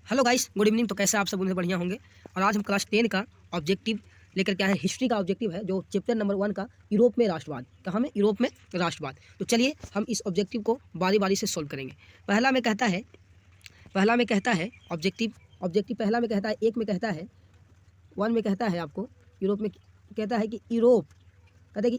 Hello guys, good evening. तो कैसे आप सब उनसे बढ़िया होंगे। और आज हम क्लास 10 का ऑब्जेक्टिव लेकर के आए हैं। हिस्ट्री का ऑब्जेक्टिव है जो चैप्टर नंबर 1 का यूरोप में राष्ट्रवाद। कहाँ में? यूरोप में राष्ट्रवाद। तो चलिए हम इस ऑब्जेक्टिव को बारी बारी से सोल्व करेंगे। पहला में कहता है ऑब्जेक्टिव पहला में कहता है, एक में कहता है, 1 में कहता है आपको यूरोप में कहता है कि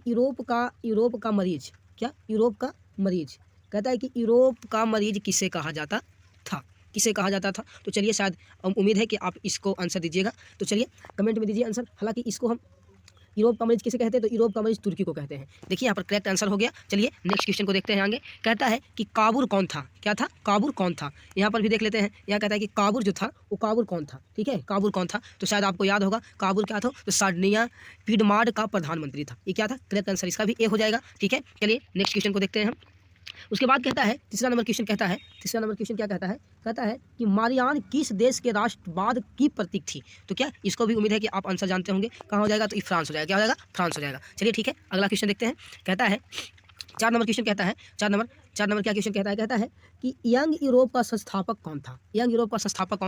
यूरोप का मरीज, क्या यूरोप का मरीज, कहता है कि यूरोप का मरीज किसे कहा जाता था। तो चलिए, शायद उम्मीद है कि आप इसको आंसर दीजिएगा। तो चलिए कमेंट में दीजिए आंसर। हालांकि इसको हम यूरोप का मरीज किसे कहते हैं, तो यूरोप का मरीज तुर्की को कहते हैं। देखिए यहाँ पर करेक्ट आंसर हो गया। चलिए नेक्स्ट क्वेश्चन को देखते हैं। आगे कहता है कि काबुर कौन था। क्या था? काबुर कौन था। यहाँ पर भी देख लेते हैं। यहाँ कहता है कि काबुर जो था वो काबुर कौन था। ठीक है, काबुर कौन था। तो शायद आपको याद होगा काबुर क्या था, तो सार्डिनिया पिडमार्ड का प्रधानमंत्री था। ये क्या था? करेक्ट आंसर इसका भी ए हो जाएगा। ठीक है, चलिए नेक्स्ट क्वेश्चन को देखते हैं हम। उसके बाद कहता है तीसरा नंबर क्वेश्चन क्या कहता है, कहता है कि मारियान किस देश के राष्ट्रवाद की प्रतीक थी। तो क्या इसको भी उम्मीद है कि आप आंसर जानते होंगे। कहाँ हो जाएगा? तो ये फ्रांस हो जाएगा। क्या हो जाएगा? फ्रांस हो जाएगा। चलिए ठीक है, अगला क्वेश्चन देखते हैं। कहता है 4 नंबर क्वेश्चन कहता है, 4 नंबर क्या क्वेश्चन कहता है कि यंग यूरोप का संस्थापक कौन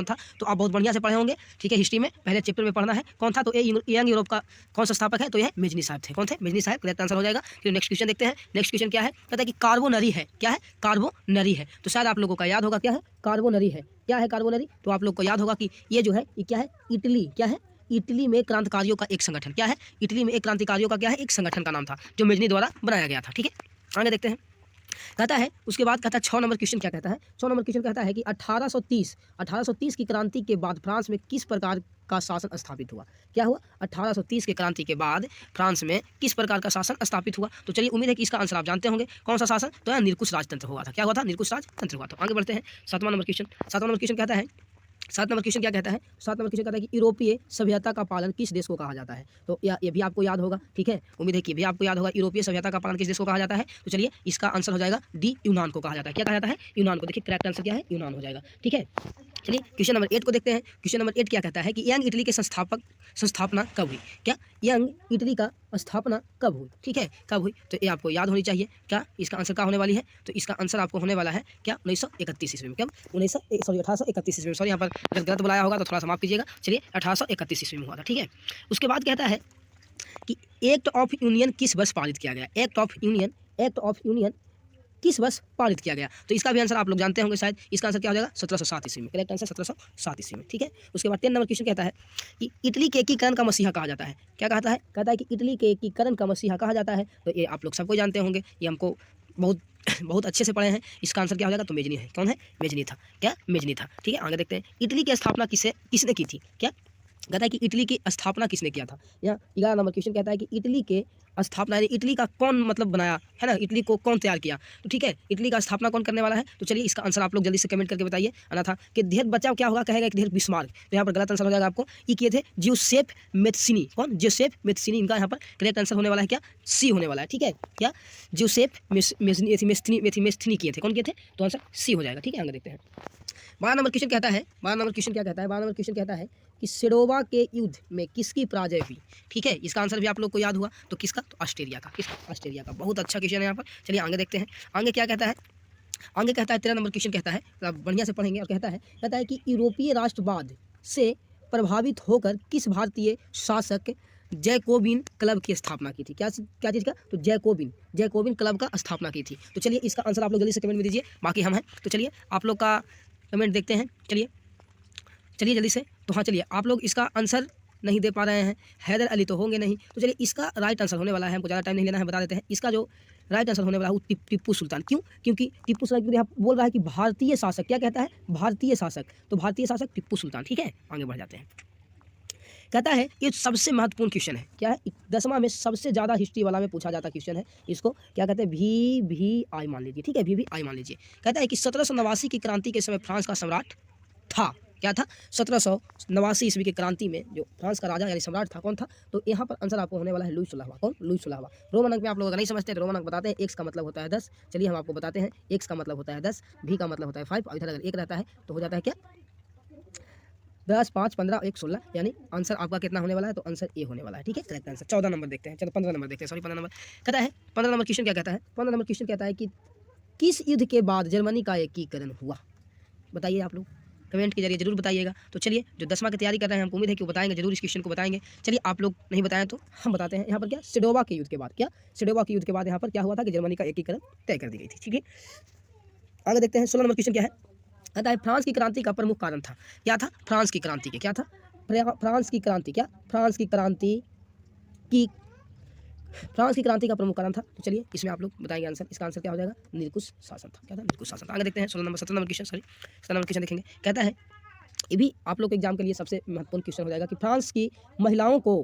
था। तो आप बहुत बढ़िया से पढ़े होंगे। ठीक है, हिस्ट्री में पहले चैप्टर में पढ़ना है कौन था। तो यंग यूरोप का कौन संस्थापक है, तो यह मेजनी साहब थे। कौन थे? मेजनी साहब। करेक्ट आंसर हो जाएगा। फिर नेक्स्ट क्वेश्चन देखते हैं। नेक्स्ट क्वेश्चन क्या है? कहता है कि कार्बोनरी है। क्या है? कार्बोनरी है। तो शायद आप लोगों का याद होगा क्या है कार्बोनरी है। क्या है कार्बोनरी? तो आप लोग को याद होगा कि ये जो है ये क्या है, इटली। क्या है? इटली में क्रांतिकारियों का एक संगठन। क्या है? इटली में एक क्रांतिकारियों का क्या है, एक संगठन का नाम था जो मेजनी द्वारा बनाया गया था। ठीक है, आगे देखते हैं। कहता है उसके बाद कहता है 6 नंबर क्वेश्चन क्या कहता है। 6 नंबर क्वेश्चन कहता है कि 1830 की क्रांति के बाद फ्रांस में किस प्रकार का शासन स्थापित हुआ। क्या हुआ? 1830 के क्रांति के बाद फ्रांस में किस प्रकार का शासन स्थापित हुआ। तो चलिए उम्मीद है कि इसका आंसर आप जानते होंगे। कौन सा शासन? तो यह निरकुश राजतंत्र हुआ था। क्या हुआ था? निरकुश राजतंत्र हुआ था। आगे बढ़ते हैं। 7वां नंबर क्वेश्चन कहता है, 7 नंबर क्वेश्चन क्या कहता है? 7 नंबर क्वेश्चन कहता है कि यूरोपीय सभ्यता का पालन किस देश को कहा जाता है। तो ये भी आपको याद होगा। ठीक है, उम्मीद है कि भी आपको याद होगा। यूरोपीय सभ्यता का पालन किस देश को कहा जाता है। तो चलिए इसका आंसर हो जाएगा डी, यूनान को कहा जाता है। क्या कहा जाता है? यूनान को। देखिए करेक्ट आंसर क्या है, यूनान हो जाएगा। ठीक है, चलिए क्वेश्चन नंबर 8 को देखते हैं। क्वेश्चन नंबर 8 क्या कहता है कि यंग इटली के संस्थापना कब हुई। क्या? यंग इटली का स्थापना कब हुई। ठीक है, कब हुई, तो ये आपको याद होनी चाहिए। क्या इसका आंसर क्या होने वाली है? तो इसका आंसर आपको होने वाला है क्या, 1931 ईस्वी में। कब? 1831 ईस्वी में। सॉरी, यहाँ पर अगर गलत बुलाया होगा तो थोड़ा सा माफ कीजिएगा। चलिए 1831 ईस्वी में हुआ था। ठीक है, उसके बाद कहता है कि एक्ट ऑफ यूनियन किस वर्ष पारित किया गया। एक्ट ऑफ यूनियन किस वर्ष पारित किया गया। तो इसका भी आंसर आप लोग जानते होंगे शायद। इसका आंसर क्या हो जाएगा? 1707 ईस्वी में। करेक्ट आंसर 1707 ईस्वी में। ठीक है, उसके बाद 10 नंबर क्वेश्चन कहता है कि इटली के एकीकरण का मसीहा कहा जाता है। क्या कहता है? कहता है कि इटली के एकीकरण का मसीहा कहा जाता है। तो ये आप लोग सबको जानते होंगे, ये हमको बहुत बहुत अच्छे से पढ़े हैं। इसका आंसर क्या हो जाएगा? तो मेजनी है। कौन है? मेजनी था। क्या? मेजनी था। ठीक है, आगे देखते हैं। इटली की स्थापना किसने की थी। क्या कहता है कि इटली की स्थापना किसने किया था। यहाँ 11 नंबर क्वेश्चन कहता है कि इटली के स्थापना यानी इटली का कौन मतलब बनाया है ना, इटली को कौन तैयार किया। तो ठीक है, इटली का स्थापना कौन करने वाला है। तो चलिए इसका आंसर आप लोग जल्दी से कमेंट करके बताइए। अन्यथा कि ढेर बचाव क्या होगा, कहेगा कि ढेर बिस्मार्क। तो यहाँ पर गलत आंसर हो जाएगा आपको। ये किए थे ज्यूसेप मेथ्सिनी। कौन? ज्यूसेप मेथ्सिनी। इनका यहाँ पर करेक्ट आंसर होने वाला है क्या, सी होने वाला है। ठीक है, क्या ज्यूसेप मेथ्सिनी किए थे। कौन किए थे? तो आंसर सी हो जाएगा। ठीक है, आगे देखते हैं। 12 नंबर क्वेश्चन कहता है, 12 नंबर क्वेश्चन क्या कहता है, 12 नंबर क्वेश्चन कहता है कि सिडोवा के युद्ध में किसकी पराजय हुई। ठीक है, इसका आंसर भी आप लोग को याद हुआ। तो किसका? तो ऑस्ट्रेलिया का। किसका? ऑस्ट्रेलिया का। बहुत अच्छा क्वेश्चन है यहाँ पर। चलिए आगे देखते हैं। आगे क्या कहता है? आगे कहता है 13 नंबर क्वेश्चन कहता है, आप बढ़िया से पढ़ेंगे। और कहता है कि यूरोपीय राष्ट्रवाद से प्रभावित होकर किस भारतीय शासक जैकोबिन क्लब की स्थापना की थी। क्या चीज़ का? तो जैकोबिन क्लब का स्थापना की थी। तो चलिए इसका आंसर आप लोग जल्दी से कमेंट में दीजिए, बाकी हम हैं। तो चलिए आप लोग का कमेंट देखते हैं। चलिए जल्दी से। तो हाँ, चलिए आप लोग इसका आंसर नहीं दे पा रहे हैं। हैदर अली तो होंगे नहीं। तो चलिए इसका राइट आंसर होने वाला है, हमको ज़्यादा टाइम नहीं लेना है, बता देते हैं। इसका जो राइट आंसर होने वाला है वो टीपू सुल्तान। क्यों? क्योंकि टीपू सुल्तान यहाँ बोल रहा है कि भारतीय शासक। क्या कहता है? भारतीय शासक। तो भारतीय शासक टीपू सुल्तान। ठीक है, आगे बढ़ जाते हैं। कहता है ये सबसे महत्वपूर्ण क्वेश्चन है। क्या है? 10वां में सबसे ज़्यादा हिस्ट्री वाला में पूछा जाता क्वेश्चन है। इसको क्या कहते हैं? VVI मान लीजिए। ठीक है, VVI मान लीजिए। कहता है कि 1789 की क्रांति के समय फ्रांस का सम्राट था। क्या था? 1789 ईस्वी की क्रांति में जो फ्रांस का राजा यानी सम्राट था, कौन था? तो यहाँ पर आंसर आपको होने वाला है लुई 16वां। कौन? लुई 16वां। रोमन अंक में आप लोग अगर नहीं समझते तो रोमन अंक बताते हैं। एक्स का मतलब होता है 10। चलिए हम आपको बताते हैं। एक्स का मतलब होता है 10, भी का मतलब होता है 5, और इधर अगर 1 रहता है तो हो जाता है क्या, 10, 5, 15, 1, 16। यानी आंसर आपका कितना होने वाला है? तो आंसर ए होने वाला है। ठीक है, करेक्ट आंसर। 14 नंबर देखते हैं। चलो 15 नंबर देखते हैं। सॉरी 15 नंबर कहता है। 15 नंबर क्वेश्चन क्या कहता है? 15 नंबर क्वेश्चन कहता है कि किस युद्ध के बाद जर्मनी का एकीकरण हुआ। बताइए आप लोग। कमेंट के जरिए जरूर बताइएगा। तो चलिए, जो 10वां की तैयारी कर रहे हैं, हमको उम्मीद है कि वो बताएंगे जरूर, इस क्वेश्चन को बताएंगे। चलिए, आप लोग नहीं बताएं तो हम बताते हैं। यहाँ पर क्या, सिडोवा के युद्ध के बाद, क्या सिडोवा के युद्ध के बाद यहाँ पर क्या हुआ था कि जर्मनी का एकीकरण तय कर दी गई थी। ठीक है, आगे देखते हैं। 16 नंबर क्वेश्चन क्या है, कहता है फ्रांस की क्रांति का प्रमुख कारण था। क्या था? फ्रांस की क्रांति के क्या था? फ्रांस की क्रांति, क्या फ्रांस की क्रांति की फ्रांस की क्रांति का प्रमुख कारण था। तो चलिए, इसमें आप लोग बताएंगे आंसर। इसका आंसर क्या हो जाएगा? निरंकुश शासन था। क्या था? निरंकुश शासन। आगे देखते हैं 17 number question, sorry 17 number question देखेंगे। कहता है, ये भी आप लोग के एग्जाम के लिए सबसे महत्वपूर्ण क्वेश्चन हो जाएगा कि फ्रांस की महिलाओं को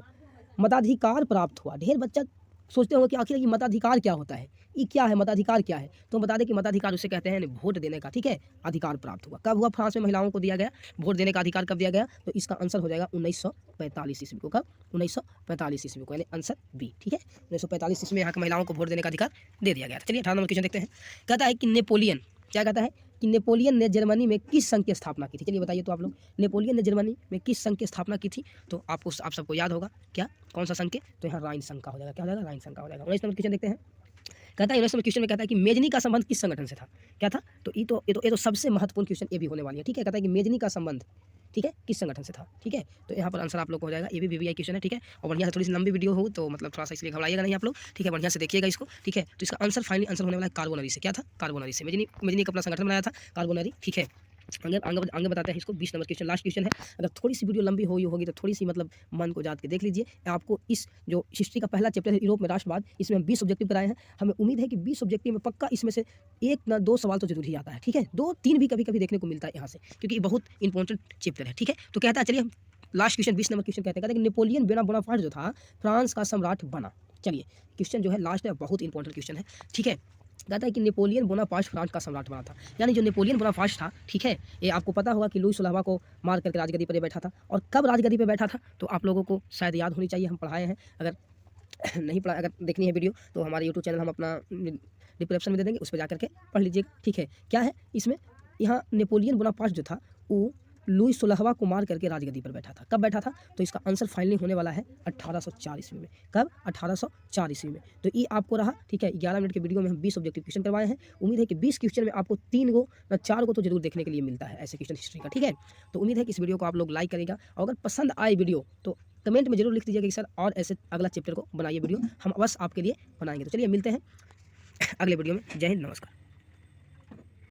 मताधिकार प्राप्त हुआ। ढेर बच्चा सोचते होंगे कि आखिर ये मताधिकार क्या होता है, ये क्या है, मताधिकार क्या है? तो हम बता दें कि मताधिकार उसे कहते हैं वोट देने का, ठीक है, अधिकार प्राप्त हुआ। कब हुआ फ्रांस में महिलाओं को दिया गया वोट देने का अधिकार? कब दिया गया? तो इसका आंसर हो जाएगा 1945 ईस्वी को। कब? 1945 ईस्वी को, यानी आंसर बी। ठीक है, 1945 ईस्वी में यहाँ की महिलाओं को वोट देने का अधिकार दे दिया गया। चलिए 18 नंबर क्वेश्चन देखते हैं। कहता है कि नेपोलियन, क्या कहता है कि नेपोलियन ने जर्मनी में किस संघ की स्थापना की थी? चलिए बताइए तो आप लोग, नेपोलियन ने जर्मनी में किस संघ की स्थापना की थी? तो आप सबको याद होगा, क्या, कौन सा संघ के? तो यहाँ राइन संघ का हो जाएगा। क्या हो जाएगा? राइन संघ का हो जाएगा। 19 नंबर क्वेश्चन देखते हैं। कहता है 19 नंबर क्वेश्चन में कहता है कि मेजनी का संबंध किस संगठन से था? क्या था? तो ये तो सबसे महत्वपूर्ण क्वेश्चन ये भी होने वाली है। ठीक है, कहता है कि मेजनी का संबंध, ठीक है, किस संगठन से था? ठीक है, तो यहाँ पर आंसर आप लोग को हो जाएगा। ये भी VVI क्वेश्चन है। ठीक है, और बढ़िया से थोड़ी सी लंबी वीडियो हो तो मतलब थोड़ा सा इसलिए घबराइएगा नहीं आप लोग। ठीक है, बढ़िया से देखिएगा इसको। ठीक है, तो इसका आंसर फाइनली आंसर होने वाला है कार्बोनरी से। क्या था? कार्बोनरी से। मेजनी का अपना संगठन बनाया था कार्बोनरी। ठीक है, आगे बताते हैं इसको। 20 नंबर क्वेश्चन, लास्ट क्वेश्चन है। अगर थोड़ी सी वीडियो लंबी होगी तो थोड़ी सी मतलब मन को जात के देख लीजिए। आपको इस जो हिस्ट्री का पहला चैप्टर है यूरोप में राष्ट्रवाद, इसमें हम 20 ऑब्जेक्टिव कराए हैं। हमें उम्मीद है कि 20 ऑब्जेक्टिव में पक्का इसमें से 1 ना 2 सवाल तो जरूर ही आता है। ठीक है, 2-3 भी कभी कभी देखने को मिलता है यहाँ से, क्योंकि ये बहुत इंपॉर्टेंट चैप्टर है। ठीक है, तो कहता है, चलिए हम लास्ट क्वेश्चन 20 नंबर क्वेश्चन कहते हैं कि नेपोलियन बोनापार्ट जो था फ्रांस का सम्राट बना। चलिए, क्वेश्चन जो है लास्ट है, बहुत इंपॉर्टेंट क्वेश्चन है। ठीक है, कहता है कि नेपोलियन बोनापार्ट फ्रांस का सम्राट बना था। यानी जो नेपोलियन बोनापार्ट था, ठीक है, ये आपको पता होगा कि लुई 16वां को मार करके राजगद्दी पर बैठा था। और कब राजगद्दी पर बैठा था तो आप लोगों को शायद याद होनी चाहिए, हम पढ़ाए हैं। अगर नहीं पढ़ा, अगर देखनी है वीडियो तो हमारे यूट्यूब चैनल हम अपना डिस्क्रिप्शन में दे देंगे, उस पर जा करके पढ़ लीजिएगा। ठीक है, क्या है इसमें, यहाँ नेपोलियन बोनापार्ट जो था वो लुई 16वां को मार करके राजगद्दी पर बैठा था। कब बैठा था? तो इसका आंसर फाइनली होने वाला है 1804 ईस्वी में। कब? 1804 ईस्वी में। तो ये आपको रहा। ठीक है, 11 मिनट के वीडियो में हम 20 ऑब्जेक्टिव क्वेश्चन करवाए हैं। उम्मीद है कि 20 क्वेश्चन में आपको 3 गो या 4 गो तो जरूर देखने के लिए मिलता है ऐसे क्वेश्चन हिस्ट्री का। ठीक है, तो उम्मीद है कि इस वीडियो को आप लोग लाइक करेगा, और अगर पसंद आए वीडियो तो कमेंट में जरूर लिख दीजिएगा कि सर और ऐसे अगला चैप्टर को बनाइए वीडियो, हम अवश्य आपके लिए बनाएंगे। तो चलिए मिलते हैं अगले वीडियो में। जय हिंद, नमस्कार।